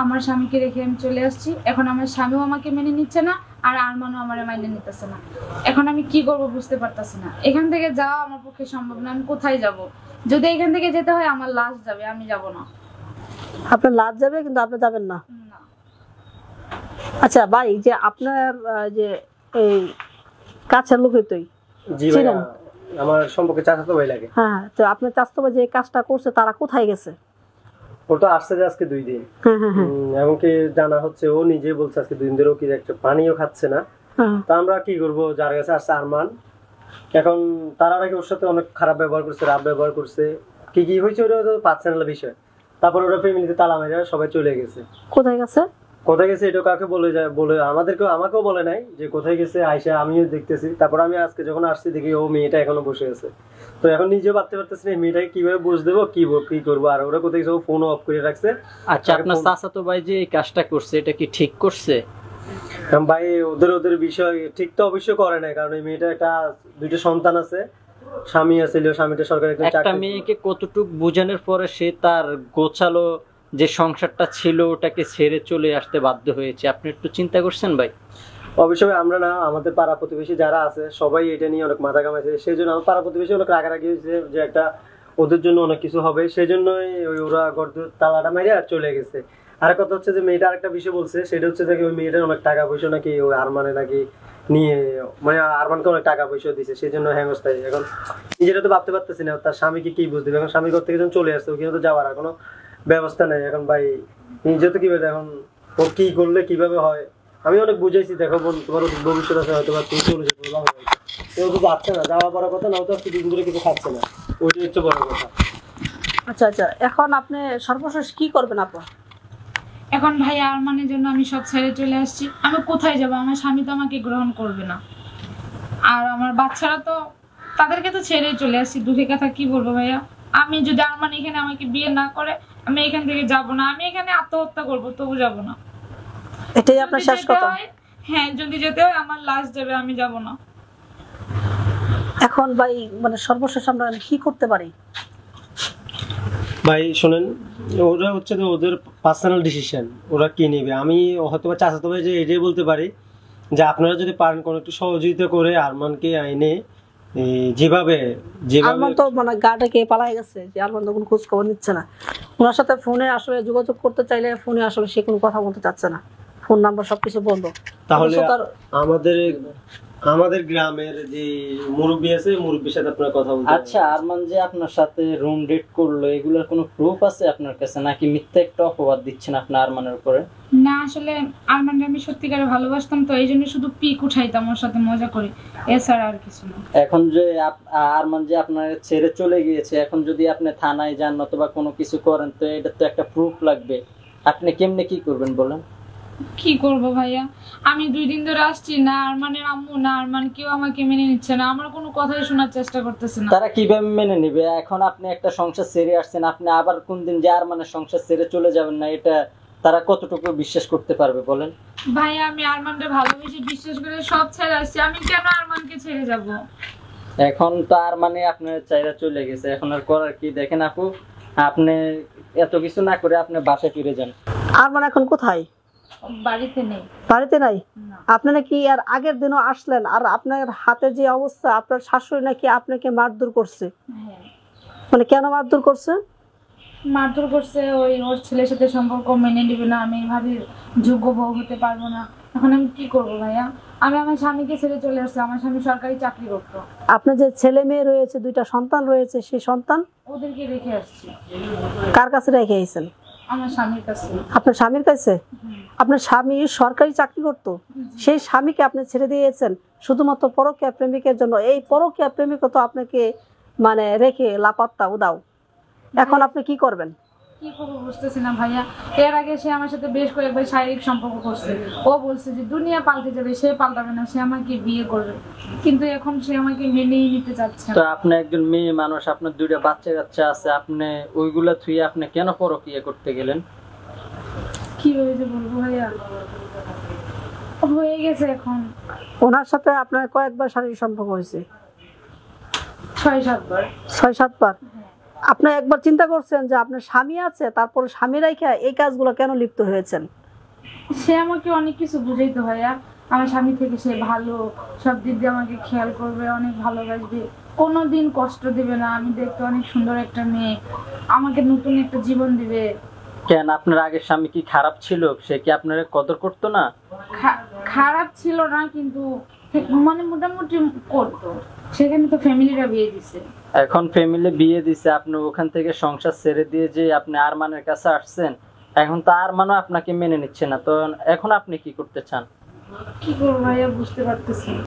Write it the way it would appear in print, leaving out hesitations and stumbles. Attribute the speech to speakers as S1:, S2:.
S1: আমার স্বামীকে রেখে আমি চলে আসছি। এখন আমার স্বামীও আমাকে মেনে নিচ্ছে না, আর আরমানও আমার মেনে নিতেছে না। এখন আমি কি করব বুঝতে পারতাছি না। এখান থেকে যাওয়া আমার পক্ষে সম্ভব না। আমি কোথায় যাব? যদি এখান থেকে যেতে হয় আমার লাশ যাবে, আমি যাব না।
S2: আপনার লাশ যাবে কিন্তু আপনি যাবেন না?
S1: না।
S3: আচ্ছা ভাই, যে আপনার যে এই কাছের লোকই তুই
S4: জি ভাই, আমার সম্পর্কে চাচাতো ভাই লাগে।
S3: হ্যাঁ, তো আপনার চাচাতো ভাই যে কাজটা করছে তারা কোথায় গেছে?
S4: ওটা আসছে যে আজকে 2 দিন। এমনকি জানা হচ্ছে ও নিজে বলছে আজকে 2 দিন ধরে কি একটা পানিও খাচ্ছে না। তো আমরা কি করব, যার কাছে আসছে আরমান, এখন তারা নাকি ওর সাথে অনেক খারাপ ব্যবহার করছে, রাব ব্যবহার করছে, কি কি হয়েছে ওটা তো পার্সোনাল বিষয়। তারপর ওরা ফ্যামিলিতে তালা মেরে সবাই চলে গেছে।
S3: কোথায় গেছে?
S4: কোথায় গেছে এটা কাকে বলে যায়, বলে আমাকেও বলে নাই যে কোথায় গেছে। আইসা আমিও দেখতেছি, তারপর আমি আজকে যখন আসছি দেখি ও মেয়েটা এখনো বসে আছে। তো এখন নিজেও ভাবতে পারতেছি না মেয়েটাকে কিভাবে বুঝ দেবো, কি করবো। আর ওরা কোথায় গেছে, ও ফোনও অফ করে রাখছে।
S5: আচ্ছা, আপনার চাচাতো ভাই যে এই কাজটা করছে এটা কি ঠিক করছে?
S4: ভাই ওদের বিষয় ঠিক তো অবশ্যই করে নাই, কারণ এই মেয়েটা একটা 2টা সন্তান আছে, স্বামী আছে, স্বামীটা সরকারি
S5: একটা মেয়েকে কতটুক বোঝানোর পরে সে তার গোছালো যে সংসারটা ছিল ওটাকে ছেড়ে চলে আসতে বাধ্য হয়েছে, আপনি একটু চিন্তা করছেন ভাই?
S4: অবশ্যই আমরা না, আমাদের পাড়া প্রতিবেশী যারা আছে সবাই এটা নিয়ে অনেক মাথা ঘামাইছে। সেই জন্য আমার পাড়া প্রতিবেশী অনেক রাগারাগি হয়েছে যে একটা ওদের জন্য অনেক কিছু হবে, সেই জন্যই ওরা ঘর তালাটা মেরে আর চলে গেছে। আর কথা হচ্ছে যে মেয়েটা আরেকটা বিষয় বলছে, সেটা হচ্ছে যে ওই মেয়েটার অনেক টাকা পয়সা নাকি ওই আরমানে নাকি নিয়ে, মানে আরমানকে অনেক টাকা পয়সা দিছে, সেই জন্য হ্যাংস্থায়ী। এখন নিজেরা তো ভাবতে পারতেছি না তার স্বামীকে কি বুঝতে হবে। এখন স্বামী ঘর থেকে যখন চলে আসছে ওখানে তো যাওয়ার কোনো ব্যবস্থা নেই। এখন ভাই নিজে তো কিভাবে, এখন ও কি করলে কিভাবে হয়, আমি অনেক বুঝাইছি, দেখো বোন তোমার ভবিষ্যৎ আছে, হয়তো তুমি চলে যেতে ভালো হয়। কেউ তো যাচ্ছে না, যাওয়া বড় কথা না, ও তো আজকে 2 দিন ধরে কিছু খাচ্ছে না, ওইটাই হচ্ছে বড় কথা।
S3: আচ্ছা আচ্ছা, এখন আপনি সর্বশেষ কি করবেন আপু?
S1: এখন ভাই আরমানের জন্য আমি সব ছেড়ে চলে আসছি। আমি কোথায় যাব? আমার স্বামী তো আমাকে গ্রহণ করবে না, আর আমার বাচ্চারা তো, তাদেরকে তো ছেড়ে চলে আসছি। দুঃখে কথা কি বলবো ভাইয়া, আমি যদি আরমান এখানে আমাকে বিয়ে না করে আমি এখান থেকে যাব না। আমি এখানে আত্মহত্যা করবো, তবু যাব না।
S3: এটাই আপনার শেষ কথা?
S1: হ্যাঁ, যদি যেতে হয় আমার লাশ যাবে, আমি যাব না।
S3: এখন ভাই মানে সর্বশেষ আমরা কি করতে পারি?
S4: ভাই শোনেন, ওরা হচ্ছে যে ওদের পার্সোনাল ডিসিশন, ওরা কি নেবে। আমি হয়তো চাচাতো ভাই যে এটাই বলতে পারি যে আপনারা যদি পারেন কোনো একটু সহযোগিতা করে আরমানকে আইনে, যেভাবে
S3: আরমান তো মানে গাটাকে পালাই গেছে, যে আরমান তো কোনো খোঁজ খবর নিচ্ছে না। ওনার সাথে ফোনে আসলে যোগাযোগ করতে চাইলে ফোনে আসলে সে কোনো কথা বলতে চাচ্ছে না, ফোন নাম্বার সবকিছু বন্ধ।
S4: তাহলে আমাদের গ্রামের যে মুরব্বী আছে, মুরব্বীর সাথে আপনার কথা বলতে।
S5: আচ্ছা, আরমান যে আপনার সাথে রুম ডেট করলো এগুলোর কোনো প্রুফ আছে আপনার কাছে, নাকি মিথ্যা একটা অপবাদ দিচ্ছেন আপনি আরমানের উপরে?
S1: না, আসলে আরমানকে আমি সত্যিকারে ভালোবাসতাম, তো এই জন্য শুধু পিক উঠাইতাম ওর সাথে মজা করি, এছাড়া আর কিছু না।
S5: এখন যে আরমান যে আপনার ছেড়ে চলে গিয়েছে, এখন যদি আপনি থানায় যান অথবা কোনো কিছু করেন তো এটা তো একটা প্রুফ লাগবে। আপনি কেমনে কি করবেন বলেন?
S1: কি করব ভাইয়া, আমি 2 দিন ধরে আসছি, না আরমানের আম্মু না আরমান কেউ আমাকে মেনে নিচ্ছে না, আমার কোনো কথাই শোনার চেষ্টা করতেছে না।
S5: তারা কিভাবে মেনে নেবে? এখন আপনি একটা সংসার ছেড়ে আসছেন, আপনি আবার কোন দিন যে আরমানের সংসার ছেড়ে চলে যাবেন না, এটা তারা কতটুকু বিশ্বাস করতে পারবে বলেন?
S1: ভাইয়া আমি আরমানকে ভালোবেসে বিশ্বাস করে সব ছেড়ে আসছি, আমি কেন আরমানকে ছেড়ে যাব?
S5: এখন তো আরমানে আপনার চাইরা চলে গেছে, এখন আর করার কি? দেখেন আপু, আপনি এত কিছু না করে আপনি বাসায় ফিরে যান।
S3: আরমান এখন কোথায়?
S1: বাড়িতে নেই।
S3: বাড়িতে নাই? আপনারা কি আর আগের দিনও আসলেন? আর আপনার হাতে যে অবস্থা, আপনার শাশুড়ি নাকি আপনাকে মারধর করছে?
S1: হ্যাঁ।
S3: মানে কেন মারধর করছে?
S1: মারধর করছে, ওর ছেলের সাথে সম্পর্ক মেনে নেবে না, আমি ভাবি যোগ্য বউ হতে পারবো না। এখন আমি কি করবো ভাইয়া? আমি আমার স্বামীকে ছেড়ে চলে আসছি, আমার স্বামী সরকারি চাকরি করতো।
S3: আপনার যে ছেলে মেয়ে রয়েছে, 2টা সন্তান রয়েছে, সেই সন্তান
S1: ওদেরকে রেখে আসছি।
S3: কার কাছে রেখে আইছেন?
S1: আমার স্বামীর কাছে।
S3: আপনার স্বামীর কাছে? আপনার স্বামী সরকারি চাকরি করতো, সেই স্বামীকে আপনি ছেড়ে দিয়েছেন শুধুমাত্র পরকীয়া প্রেমিকের জন্য। এই পরকীয়া প্রেমিক তো আপনাকে মানে রেখে লাপাত্তা উদাও। এখন আপনি কি করবেন?
S1: কি করবো বুঝতেছি না ভাইয়া। এর আগে সে আমার সাথে বেশ কয়েকবার শারীরিক সম্পর্ক করছে, ও বলছে যে দুনিয়া পাল্টে যাবে, সে পাল্টাবে না, সে আমাকে বিয়ে করবে, কিন্তু এখন সে আমাকে মেনেই নিতে চাচ্ছে
S5: তো
S1: না।
S5: আপনি একজন মেয়ে মানুষ, আপনার 2টা বাচ্চা আছে, আপনি ওইগুলা থুয়ে আপনি কেন পরকীয়া করতে গেলেন?
S1: কি হয়েছে বলবো ভাইয়া, হয়ে গেছে। এখন
S3: ওনার সাথে আপনার কয়েকবার শারীরিক সম্পর্ক হয়েছে?
S1: 6-7 বার।
S3: 6-7 বার? আপনি একবার চিন্তা করছেন যে আপনার স্বামী আছে, তারপর স্বামী রাইখা এই কাজগুলো কেন লিপ্ত হয়েছেন?
S1: সে আমাকে অনেক কিছু বুঝাইতে হয় আর আমার স্বামী থেকে সে ভালো, সব দিক দিয়ে আমাকে খেয়াল করবে, অনেক ভালোবাসবে, কোনোদিন কষ্ট দিবে না। আমি দেখতে অনেক সুন্দর একটা মেয়ে, আমাকে নতুন একটা জীবন দিবে।
S5: কেন আপনার আগের স্বামী কি খারাপ ছিল? সে কি আপনার কদর করতো না?
S1: খারাপ ছিল না, কিন্তু মানে মোটামুটি করতো। সেখানে তো ফ্যামিলিরা বিয়ে দিছে।
S5: এখন ফ্যামিলি বিয়ে দিছে, আপনি ওখান থেকে সংসার ছেড়ে দিয়ে যে আপনি আরমানের কাছে আসছেন, এখন তো আরমানও আপনাকে মেনে নিচ্ছে না, তো এখন আপনি কি করতে চান?
S1: কি করবো ভাইয়া, বুঝতে পারতেছি না।